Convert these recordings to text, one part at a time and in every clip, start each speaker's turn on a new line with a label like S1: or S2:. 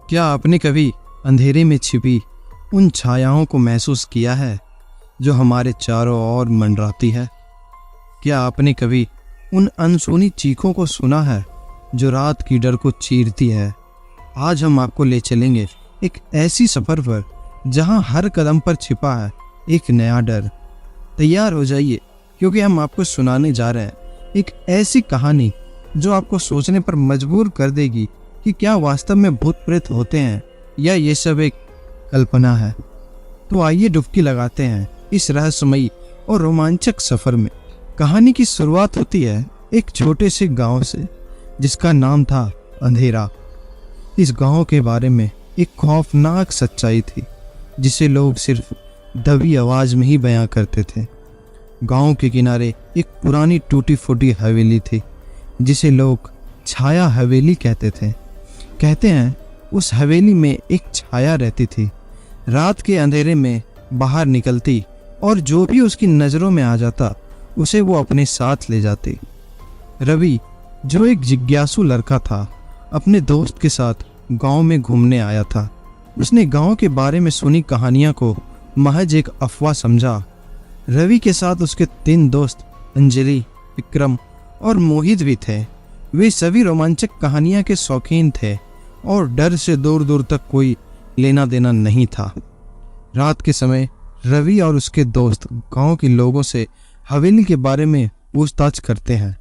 S1: क्या आपने कभी अंधेरे में छिपी उन छायाओं को महसूस किया है जो हमारे चारों ओर मंडराती है? क्या आपने कभी उन अनसुनी चीखों को सुना है जो रात की डर को चीरती है? आज हम आपको ले चलेंगे एक ऐसी सफर पर जहां हर कदम पर छिपा है एक नया डर। तैयार हो जाइए, क्योंकि हम आपको सुनाने जा रहे हैं एक ऐसी कहानी जो आपको सोचने पर मजबूर कर देगी कि क्या वास्तव में भूत प्रेत होते हैं या ये सब एक कल्पना है। तो आइए डुबकी लगाते हैं इस रहस्यमयी और रोमांचक सफर में। कहानी की शुरुआत होती है एक छोटे से गांव से जिसका नाम था अंधेरा। इस गांव के बारे में एक खौफनाक सच्चाई थी जिसे लोग सिर्फ दबी आवाज में ही बयां करते थे। गांव के किनारे एक पुरानी टूटी फूटी हवेली थी जिसे लोग छाया हवेली कहते थे। कहते हैं उस हवेली में एक छाया रहती थी। रात के अंधेरे में बाहर निकलती और जो भी उसकी नज़रों में आ जाता उसे वो अपने साथ ले जाती। रवि, जो एक जिज्ञासु लड़का था, अपने दोस्त के साथ गांव में घूमने आया था। उसने गांव के बारे में सुनी कहानियां को महज एक अफवाह समझा। रवि के साथ उसके 3 दोस्त अंजलि, विक्रम और मोहित भी थे। वे सभी रोमांचक कहानियां के शौकीन थे और डर से दूर दूर तक कोई लेना देना नहीं था। रात के समय रवि और उसके दोस्त गांव के लोगों से हवेली के बारे में पूछताछ करते हैं।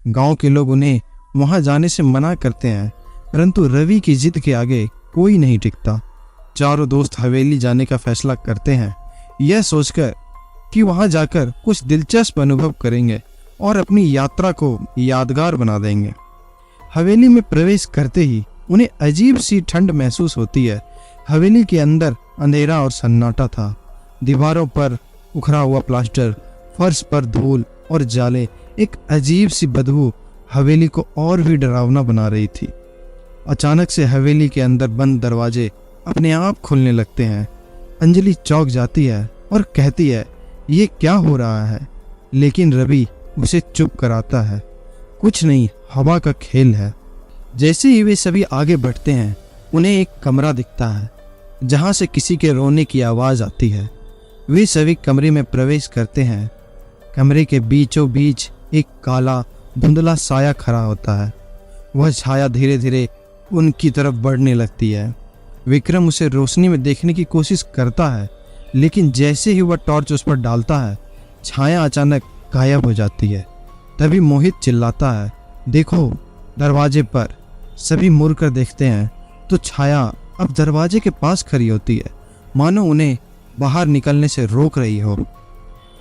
S1: गांव के लोग उन्हें वहां जाने से मना करते हैं, परंतु रवि की जिद के आगे कोई नहीं टिकता। चारों दोस्त हवेली जाने का फैसला करते हैं, यह सोचकर कि वहां जाकर कुछ दिलचस्प अनुभव करेंगे और अपनी यात्रा को यादगार बना देंगे। हवेली में प्रवेश करते ही उन्हें अजीब सी ठंड महसूस होती है। हवेली के अंदर अंधेरा और सन्नाटा था। दीवारों पर उखड़ा हुआ प्लास्टर, फर्श पर धूल और जाले, एक अजीब सी बदबू हवेली को और भी डरावना बना रही थी। अचानक से हवेली के अंदर बंद दरवाजे अपने आप खुलने लगते हैं। अंजलि चौंक जाती है और कहती है, ये क्या हो रहा है? लेकिन रवि उसे चुप कराता है, कुछ नहीं, हवा का खेल है। जैसे ही वे सभी आगे बढ़ते हैं उन्हें एक कमरा दिखता है जहां से किसी के रोने की आवाज आती है। वे सभी कमरे में प्रवेश करते हैं। कमरे के बीचों बीच एक काला धुंधला साया खड़ा होता है। वह छाया धीरे धीरे उनकी तरफ बढ़ने लगती है। विक्रम उसे रोशनी में देखने की कोशिश करता है, लेकिन जैसे ही वह टॉर्च उस पर डालता है छाया अचानक गायब हो जाती है। तभी मोहित चिल्लाता है, देखो दरवाजे पर। सभी मुड़ कर देखते हैं तो छाया अब दरवाजे के पास खड़ी होती है, मानो उन्हें बाहर निकलने से रोक रही हो।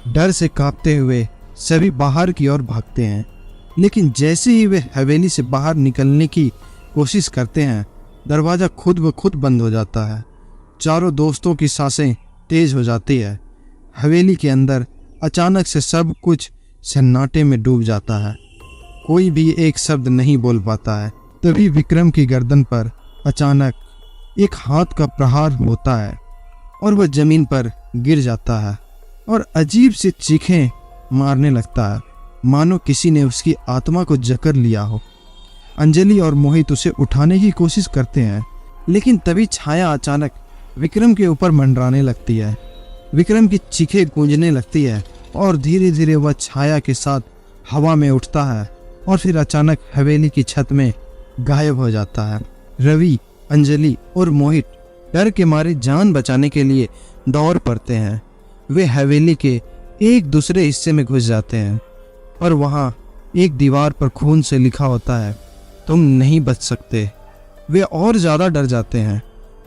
S1: डर से कांपते हुए सभी बाहर की ओर भागते हैं, लेकिन जैसे ही वे हवेली से बाहर निकलने की कोशिश करते हैं दरवाज़ा खुद ब खुद बंद हो जाता है। चारों दोस्तों की सांसें तेज हो जाती है। हवेली के अंदर अचानक से सब कुछ सन्नाटे में डूब जाता है। कोई भी एक शब्द नहीं बोल पाता है। तभी विक्रम की गर्दन पर अचानक एक हाथ का प्रहार होता है और वह जमीन पर गिर जाता है और अजीब सी चीखें मारने लगता है, मानो किसी ने उसकी आत्मा को जकड़ लिया हो। अंजलि और मोहित उसे उठाने की कोशिश करते हैं, लेकिन तभी छाया अचानक विक्रम के ऊपर मंडराने लगती है। विक्रम की चीखें गूंजने लगती है और धीरे धीरे वह छाया के साथ हवा में उठता है और फिर अचानक हवेली की छत में गायब हो जाता है। रवि, अंजलि और मोहित डर के मारे जान बचाने के लिए दौड़ पड़ते हैं। वे हवेली के एक दूसरे हिस्से में घुस जाते हैं और वहाँ एक दीवार पर खून से लिखा होता है, तुम नहीं बच सकते। वे और ज़्यादा डर जाते हैं।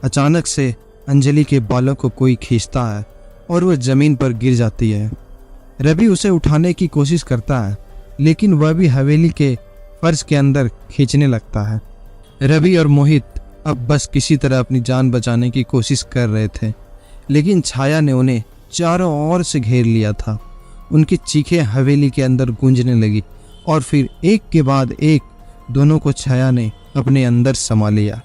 S1: अचानक से अंजलि के बालों को कोई खींचता है और वह जमीन पर गिर जाती है। रवि उसे उठाने की कोशिश करता है, लेकिन वह भी हवेली के फर्श के अंदर खींचने लगता है। रवि और मोहित अब बस किसी तरह अपनी जान बचाने की कोशिश कर रहे थे, लेकिन छाया ने उन्हें चारों ओर से घेर लिया था। उनकी चीखें हवेली के अंदर गूंजने लगी और फिर एक के बाद एक दोनों को छाया ने अपने अंदर समा लिया।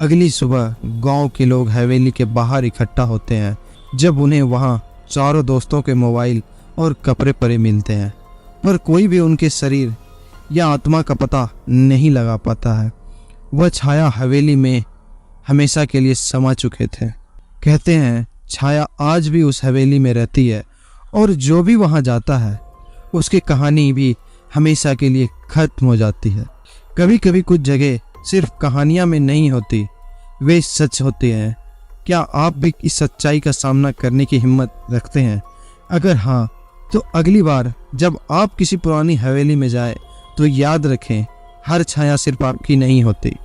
S1: अगली सुबह गांव के लोग हवेली के बाहर इकट्ठा होते हैं। जब उन्हें वहां चारों दोस्तों के मोबाइल और कपड़े पड़े मिलते हैं, पर कोई भी उनके शरीर या आत्मा का पता नहीं लगा पाता है। वह छाया हमेशा के लिए समा चुके थे। कहते हैं छाया आज भी उस हवेली में रहती है और जो भी वहां जाता है उसकी कहानी भी हमेशा के लिए खत्म हो जाती है। कभी कभी कुछ जगह सिर्फ कहानियां में नहीं होती, वे सच होते हैं। क्या आप भी इस सच्चाई का सामना करने की हिम्मत रखते हैं? अगर हाँ, तो अगली बार जब आप किसी पुरानी हवेली में जाए तो याद रखें, हर छाया सिर्फ आपकी नहीं होती।